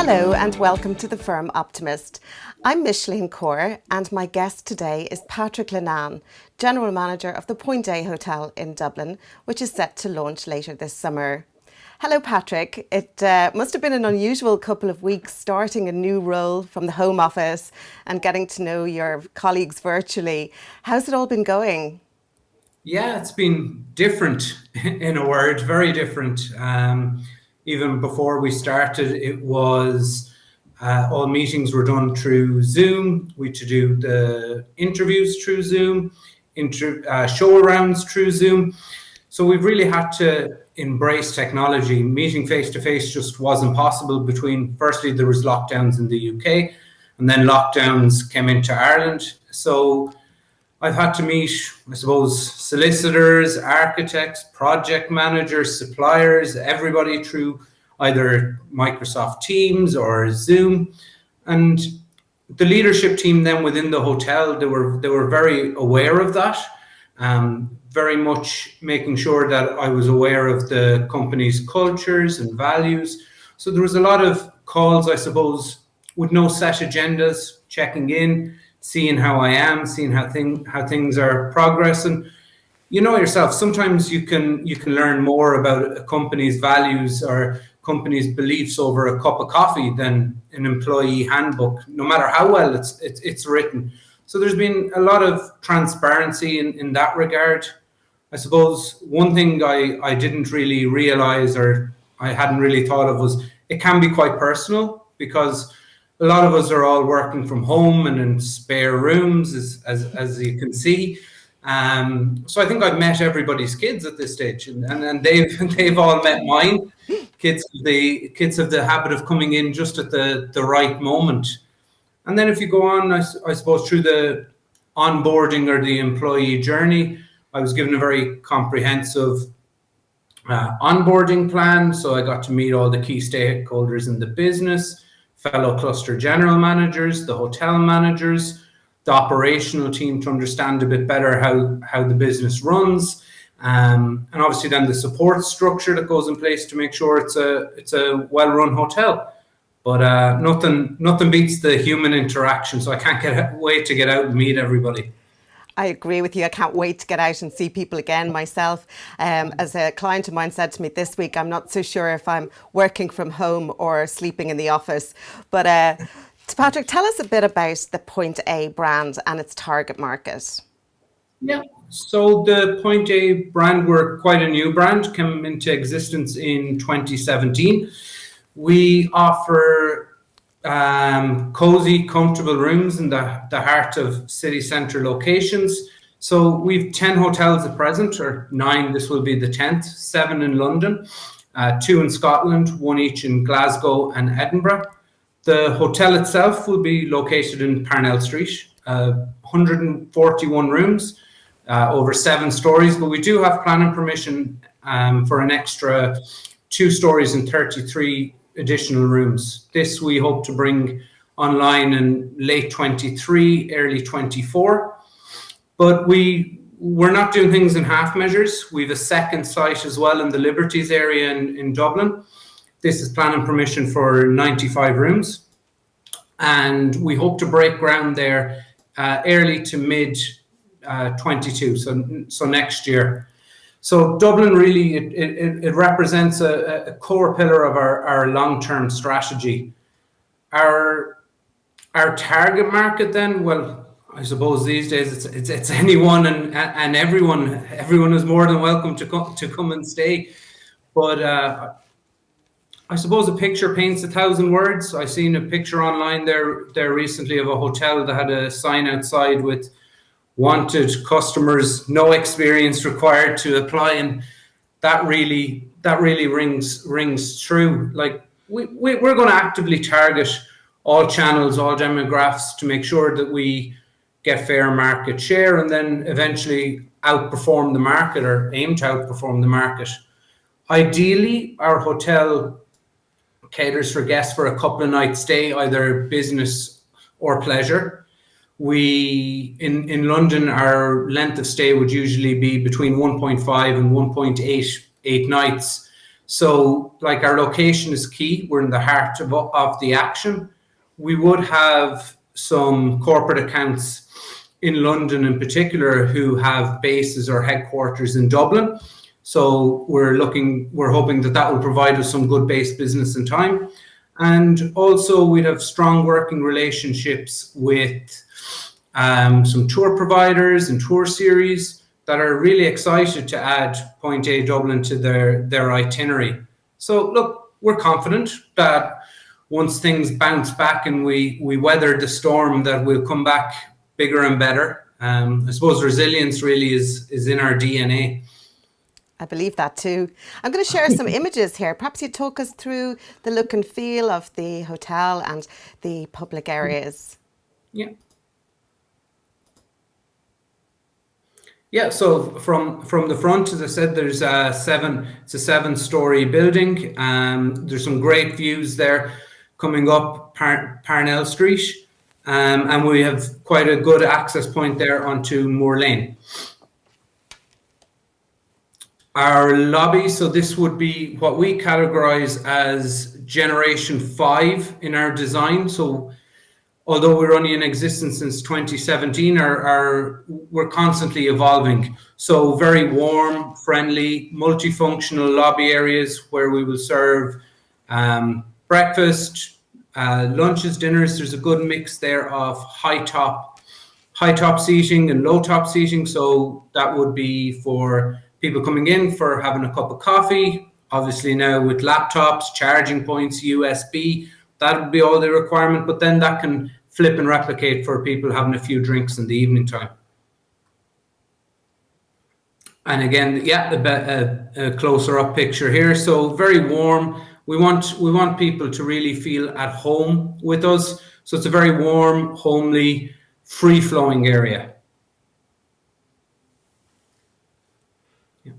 Hello and welcome to the firm Optimist. I'm Micheline and my guest today is Patrick Linnane, General Manager of the Point A Hotel in Dublin, which is set to launch later this summer. Hello Patrick, it must have been an unusual couple of weeks starting a new role from the home office and getting to know your colleagues virtually. How's it all been going? Yeah, it's been different in a word, very different. Even before we started, it was all meetings were done through Zoom. We had to do the interviews through Zoom, show arounds through Zoom. So we've really had to embrace technology. Meeting face to face just wasn't possible between, firstly, there was lockdowns in the UK, and then lockdowns came into Ireland. So I've had to meet, I suppose, solicitors, architects, project managers, suppliers, everybody through either Microsoft Teams or Zoom. And the leadership team then within the hotel, they were very aware of that, very much making sure that I was aware of the company's cultures and values. So there was a lot of calls, I suppose, with no set agendas, checking in, seeing how I am, seeing how things are progressing. You know yourself, sometimes you can learn more about a company's values or company's beliefs over a cup of coffee than an employee handbook, no matter how well it's written. So there's been a lot of transparency in that regard. I suppose one thing I didn't really realize or I hadn't really thought of was it can be quite personal, because a lot of us are all working from home and in spare rooms, as you can see. So I think I've met everybody's kids at this stage, and they've all met mine. Kids have the habit of coming in just at the right moment. And then if you go on, I suppose, through the onboarding or the employee journey, I was given a very comprehensive onboarding plan. So I got to meet all the key stakeholders in the business, fellow cluster general managers, the hotel managers, the operational team, to understand a bit better how the business runs, and obviously then the support structure that goes in place to make sure it's a well-run hotel. But nothing beats the human interaction, so I can't wait to get out and meet everybody. I agree with you. I can't wait to get out and see people again myself. As a client of mine said to me this week, I'm not so sure if I'm working from home or sleeping in the office. But Patrick, tell us a bit about the Point A brand and its target market. Yeah, so the Point A brand, we're quite a new brand, came into existence in 2017. We offer cozy, comfortable rooms in the heart of city centre locations. So we've 10 hotels at present, or 9, this will be the 10th, 7 in London, 2 in Scotland, 1 each in Glasgow and Edinburgh. The hotel itself will be located in Parnell Street, 141 rooms, over 7 stories, but we do have planning permission for an extra 2 stories and 33 additional rooms. This we hope to bring online in late 23, early 24. But we're not doing things in half measures. We have a second site as well in the Liberties area in Dublin. This is planning permission for 95 rooms. And we hope to break ground there early to mid 22, so next year. So Dublin really, it represents a core pillar of our long-term strategy. Our target market then, well, I suppose these days it's anyone and everyone. Everyone is more than welcome to come and stay. But I suppose a picture paints 1,000 words. I seen a picture online there recently of a hotel that had a sign outside with wanted customers, no experience required to apply, and that really rings true. Like we're going to actively target all channels, all demographics, to make sure that we get fair market share and then eventually outperform the market, or aim to outperform the market. Ideally, our hotel caters for guests for a couple of nights stay, either business or pleasure. We in London, our length of stay would usually be between 1.5 and 1.8 nights. So like our location is key. We're in the heart of the action. We would have some corporate accounts in London in particular who have bases or headquarters in Dublin. So we're hoping that will provide us some good base business in time. And also we'd have strong working relationships with some tour providers and tour series that are really excited to add Point A Dublin to their itinerary. So look, we're confident that once things bounce back and we weather the storm, that we'll come back bigger and better. I suppose resilience really is in our DNA. I believe that too. I'm going to share some images here. Perhaps you'd talk us through the look and feel of the hotel and the public areas. Yeah. Yeah, so from the front, as I said, there's it's a 7-story building. There's some great views there coming up Parnell Street. And we have quite a good access point there onto Moor Lane. Our lobby, so this would be what we categorize as Generation 5 in our design. So although we're only in existence since 2017, we're constantly evolving. So very warm, friendly, multifunctional lobby areas where we will serve breakfast, lunches, dinners. There's a good mix there of high top seating and low top seating. So that would be for people coming in for having a cup of coffee. Obviously now with laptops, charging points, USB, that would be all the requirement. But then that can flip and replicate for people having a few drinks in the evening time. And again, yeah, a closer up picture here. So very warm. We want people to really feel at home with us. So it's a very warm, homely, free-flowing area. Yeah.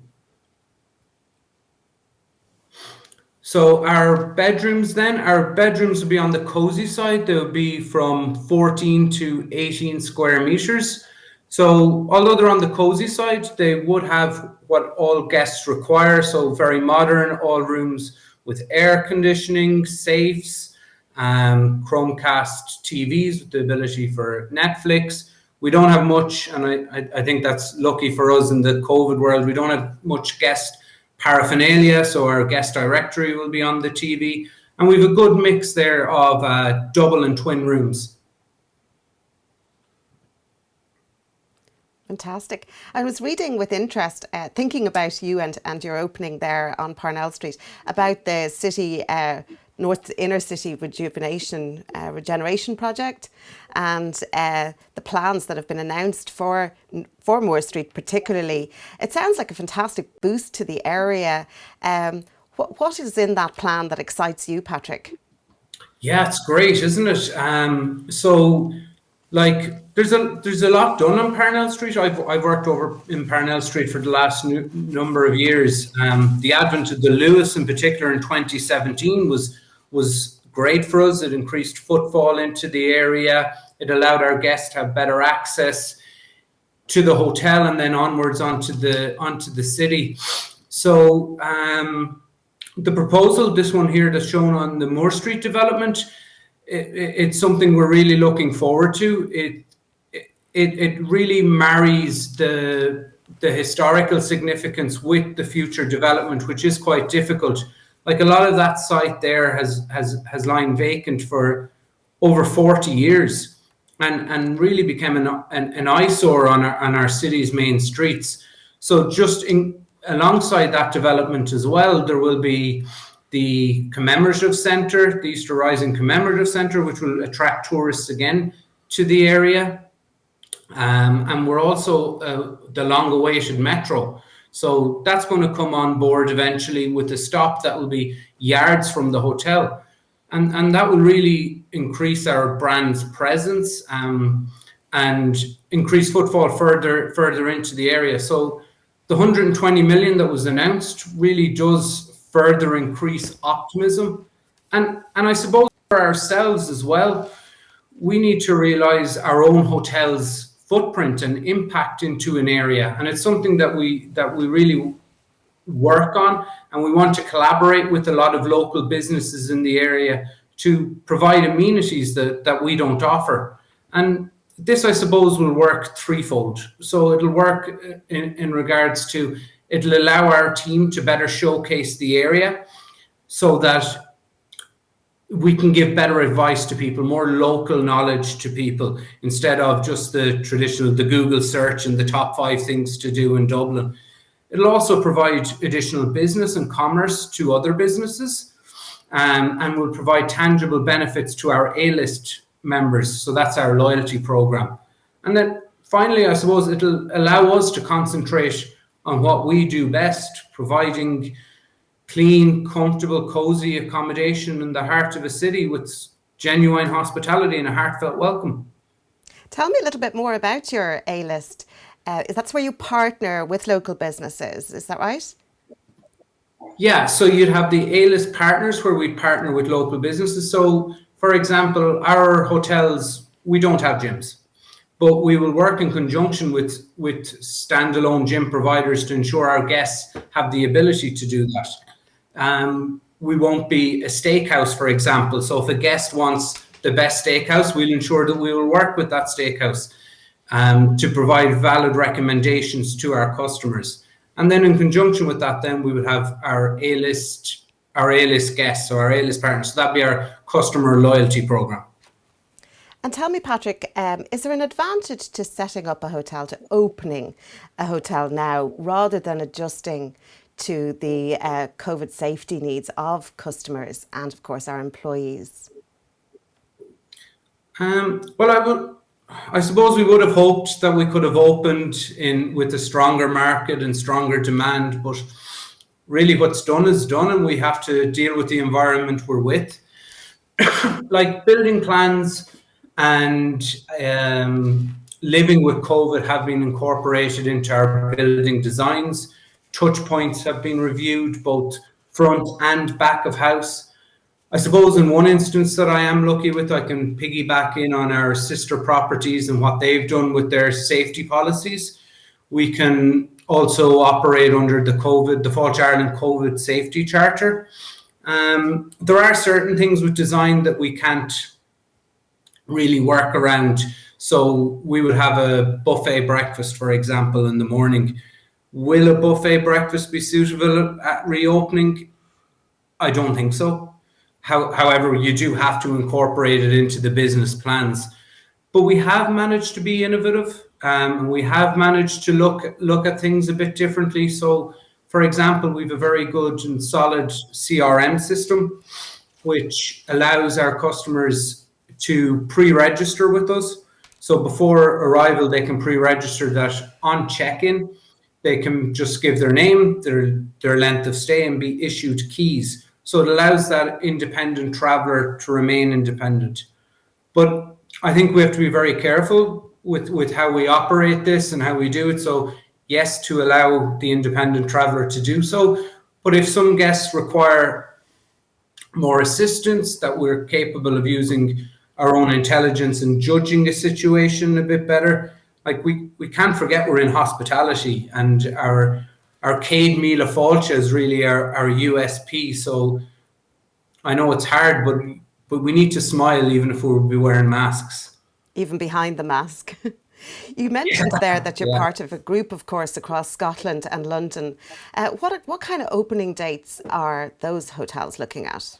So our bedrooms will be on the cozy side. They'll be from 14 to 18 square meters. So although they're on the cozy side, they would have what all guests require. So very modern, all rooms with air conditioning, safes, Chromecast TVs with the ability for Netflix. We don't have much, and I think that's lucky for us in the COVID world. We don't have much guest paraphernalia, so our guest directory will be on the TV. And we have a good mix there of double and twin rooms. Fantastic. I was reading with interest, thinking about you and your opening there on Parnell Street, about the city, North Inner City Regeneration project, and the plans that have been announced for Moor Street particularly. It sounds like a fantastic boost to the area. What is in that plan that excites you, Patrick? Yeah, it's great, isn't it? So, like, there's a lot done on Parnell Street. I've worked over in Parnell Street for the last number of years. The advent of the Lewis in particular in 2017 was great for us. It increased footfall into the area. It allowed our guests to have better access to the hotel and then onwards onto the city. So the proposal, this one here that's shown on the Moor Street development, it's something we're really looking forward to. It really marries the historical significance with the future development, which is quite difficult. Like a lot of that site there has lying vacant for over 40 years and really became an eyesore on our city's main streets. So just alongside that development as well, there will be the commemorative centre, the Easter Rising Commemorative Centre, which will attract tourists again to the area. And we're also the long-awaited metro. So that's going to come on board eventually with a stop that will be yards from the hotel. And that will really increase our brand's presence and increase footfall further into the area. So the 120 million that was announced really does further increase optimism. And I suppose for ourselves as well, we need to realise our own hotel's footprint and impact into an area. And it's something that we really work on, and we want to collaborate with a lot of local businesses in the area to provide amenities that we don't offer. And this, I suppose, will work threefold. So it'll work in regards to, it'll allow our team to better showcase the area so that we can give better advice to people, more local knowledge to people, instead of just the traditional, the Google search and the top 5 things to do in Dublin. It'll also provide additional business and commerce to other businesses, and will provide tangible benefits to our AList members. So that's our loyalty program. And then finally, I suppose it'll allow us to concentrate on what we do best, providing clean, comfortable, cozy accommodation in the heart of a city with genuine hospitality and a heartfelt welcome. Tell me a little bit more about your AList. That's where you partner with local businesses, is that right? Yeah, so you'd have the AList partners where we partner with local businesses. So, for example, our hotels, we don't have gyms, but we will work in conjunction with standalone gym providers to ensure our guests have the ability to do that. We won't be a steakhouse, for example. So if a guest wants the best steakhouse, we'll ensure that we will work with that steakhouse to provide valid recommendations to our customers. And then in conjunction with that, then we would have our AList guests or our AList partners. So that'd be our customer loyalty program. And tell me, Patrick, is there an advantage to setting up a hotel, to opening a hotel now, rather than adjusting to the COVID safety needs of customers and, of course, our employees? Well, I suppose we would have hoped that we could have opened with a stronger market and stronger demand, but really what's done is done, and we have to deal with the environment we're with. Like building plans and living with COVID have been incorporated into our building designs. Touch points have been reviewed, both front and back of house. I suppose in one instance that I am lucky with, I can piggyback in on our sister properties and what they've done with their safety policies. We can also operate under the Fáilte Ireland COVID Safety Charter. There are certain things with design that we can't really work around. So we would have a buffet breakfast, for example, in the morning. Will a buffet breakfast be suitable at reopening? I don't think so. However, you do have to incorporate it into the business plans. But we have managed to be innovative, and we have managed to look at things a bit differently. So, for example, we have a very good and solid CRM system, which allows our customers to pre-register with us. So before arrival, they can pre-register that on check-in, they can just give their name, their length of stay, and be issued keys. So it allows that independent traveller to remain independent. But I think we have to be very careful with how we operate this and how we do it. So yes, to allow the independent traveller to do so. But if some guests require more assistance, that we're capable of using our own intelligence and judging a situation a bit better. Like we can't forget we're in hospitality, and our Céad Míle Fáilte is really our USP. So I know it's hard, but we need to smile even if we'll be wearing masks. Even behind the mask. You mentioned there that you're part of a group, of course, across Scotland and London. What kind of opening dates are those hotels looking at?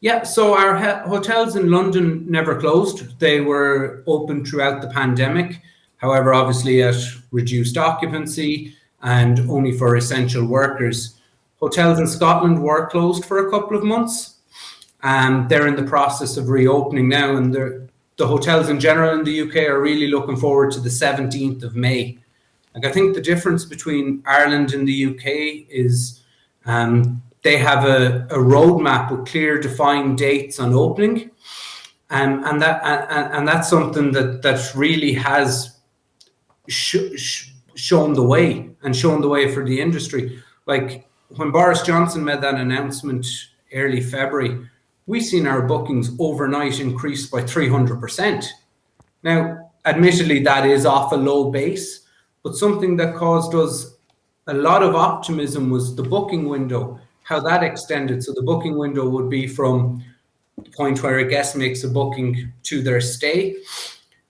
Yeah, so our hotels in London never closed. They were open throughout the pandemic. However, obviously at reduced occupancy and only for essential workers. Hotels in Scotland were closed for a couple of months. They're in the process of reopening now, and the hotels in general in the UK are really looking forward to the 17th of May. Like, I think the difference between Ireland and the UK is they have a roadmap with clear defined dates on opening. And that's something that really has shown the way for the industry. Like when Boris Johnson made that announcement early February, we seen our bookings overnight increase by 300%. Now, admittedly, that is off a low base, but something that caused us a lot of optimism was the booking window, how that extended. So the booking window would be from the point where a guest makes a booking to their stay.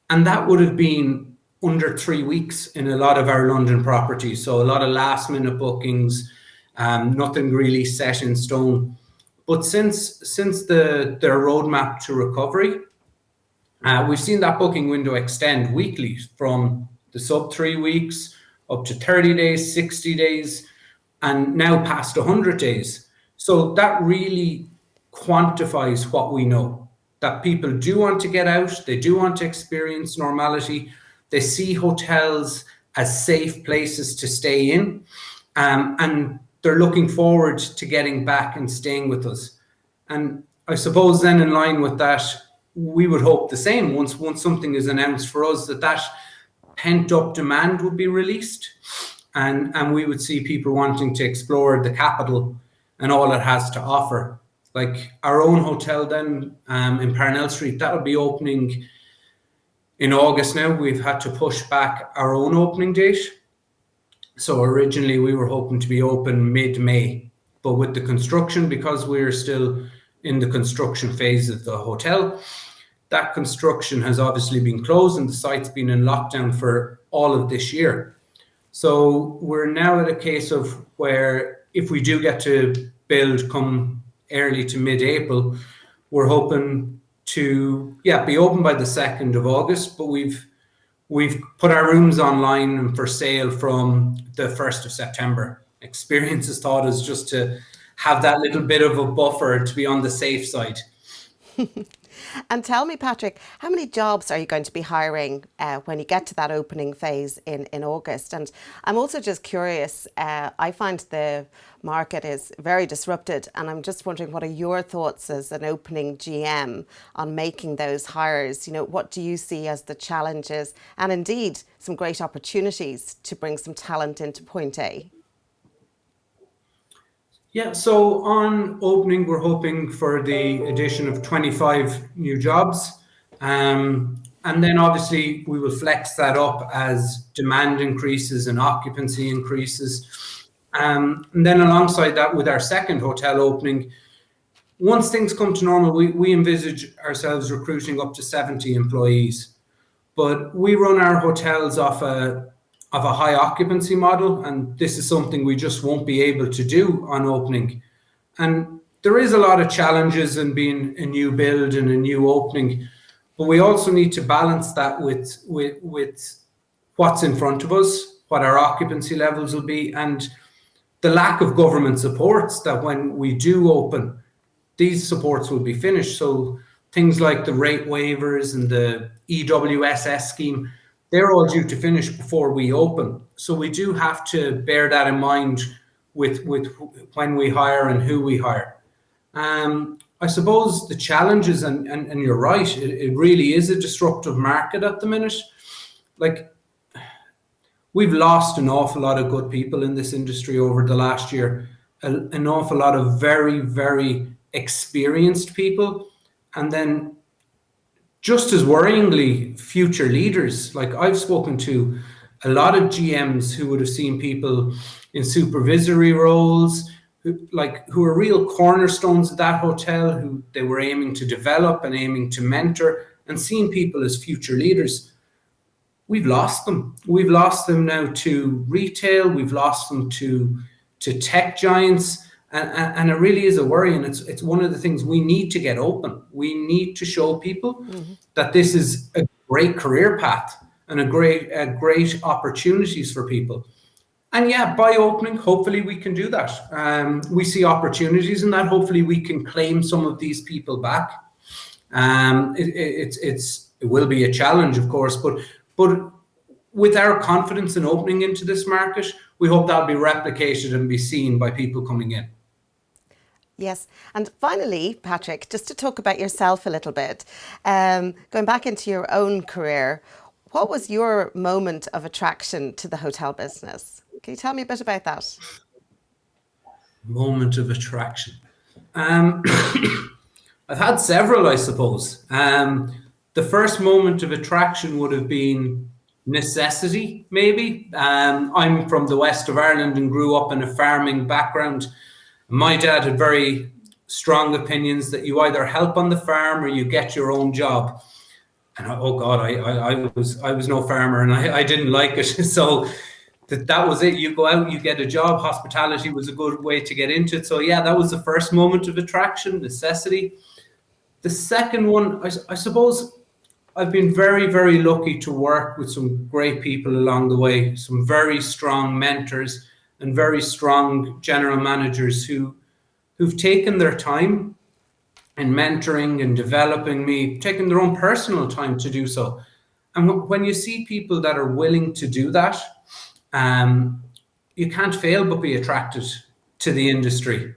And that would have been under 3 weeks in a lot of our London properties. So a lot of last minute bookings, nothing really set in stone. But since their roadmap to recovery, we've seen that booking window extend weekly from the sub 3 weeks up to 30 days, 60 days, and now past 100 days. So that really quantifies what we know, that people do want to get out, they do want to experience normality, they see hotels as safe places to stay in, and they're looking forward to getting back and staying with us. And I suppose then in line with that, we would hope the same once something is announced for us, that pent up demand would be released, and we would see people wanting to explore the capital and all it has to offer. Like our own hotel then in Parnell Street, that'll be opening in August now. We've had to push back our own opening date. So originally we were hoping to be open mid-May, but with the construction, because we're still in the construction phase of the hotel, that construction has obviously been closed and the site's been in lockdown for all of this year. So we're now at a case of where if we do get to build come early to mid-April, we're hoping to be open by the 2nd of August, but we've put our rooms online and for sale from the 1st of September. Experience has taught us just to have that little bit of a buffer to be on the safe side. And tell me, Patrick, how many jobs are you going to be hiring when you get to that opening phase in August? And I'm also just curious, I find the market is very disrupted, and I'm just wondering, what are your thoughts as an opening GM on making those hires? You know, what do you see as the challenges and indeed some great opportunities to bring some talent into Point A? Yeah, so on opening, we're hoping for the addition of 25 new jobs. And then obviously we will flex that up as demand increases and occupancy increases. And then alongside that, with our second hotel opening, once things come to normal, we envisage ourselves recruiting up to 70 employees. But we run our hotels off a high occupancy model, and this is something we just won't be able to do on opening. And there is a lot of challenges in being a new build and a new opening, but we also need to balance that with what's in front of us, what our occupancy levels will be, and the lack of government supports, that when we do open, these supports will be finished. So things like the rate waivers and the EWSS scheme, they're all due to finish before we open. So we do have to bear that in mind with when we hire and who we hire. I suppose the challenges, and you're right, it really is a disruptive market at the minute. Like, we've lost an awful lot of good people in this industry over the last year, an awful lot of very, very experienced people. And then just as worryingly, future leaders. Like, I've spoken to a lot of GMs who would have seen people in supervisory roles, who are real cornerstones of that hotel, who they were aiming to develop and aiming to mentor, and seeing people as future leaders. We've lost them. We've lost them now to retail. We've lost them to tech giants. And it really is a worry, and it's one of the things we need to get open. We need to show people that this is a great career path and a great opportunities for people. And yeah, by opening, hopefully we can do that. We see opportunities in that. Hopefully we can claim some of these people back. It will be a challenge, of course, but with our confidence in opening into this market, we hope that'll be replicated and be seen by people coming in. Yes. And finally, Patrick, just to talk about yourself a little bit, going back into your own career, what was your moment of attraction to the hotel business? Can you tell me a bit about that? Moment of attraction. I've had several, I suppose. The first moment of attraction would have been necessity, maybe. I'm from the west of Ireland and grew up in a farming background. My dad had very strong opinions that you either help on the farm or you get your own job. And oh God, I was no farmer, and I didn't like it. So that was it. You go out, you get a job. Hospitality was a good way to get into it. So yeah, that was the first moment of attraction, necessity. The second one, I suppose, I've been very, very lucky to work with some great people along the way, some very strong mentors and very strong general managers who've taken their time in mentoring and developing me, taking their own personal time to do so. And when you see people that are willing to do that, you can't fail but be attracted to the industry.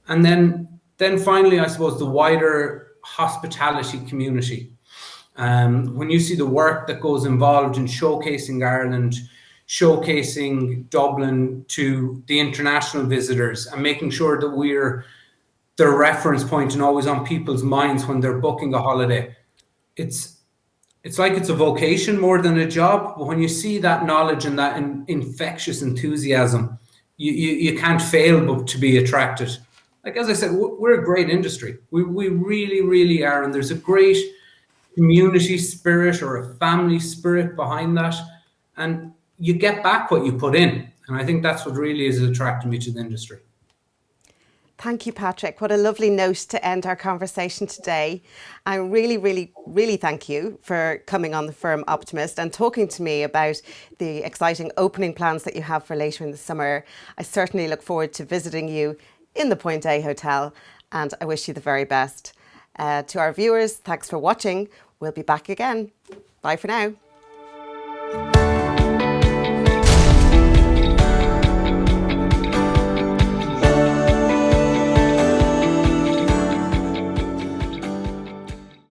And then finally, I suppose the wider hospitality community. When you see the work that goes involved in showcasing Ireland, showcasing Dublin to the international visitors, and making sure that we're their reference point and always on people's minds when they're booking a holiday, it's like it's a vocation more than a job. But when you see that knowledge and that infectious enthusiasm, you can't fail but to be attracted. Like, as I said, we're a great industry. We really, really are. And there's a great community spirit or a family spirit behind that. And you get back what you put in. And I think that's what really is attracting me to the industry. Thank you, Patrick. What a lovely note to end our conversation today. I really, really, really thank you for coming on the firm Optimist and talking to me about the exciting opening plans that you have for later in the summer. I certainly look forward to visiting you in the Point A Hotel, and I wish you the very best. To our viewers, thanks for watching. We'll be back again. Bye for now.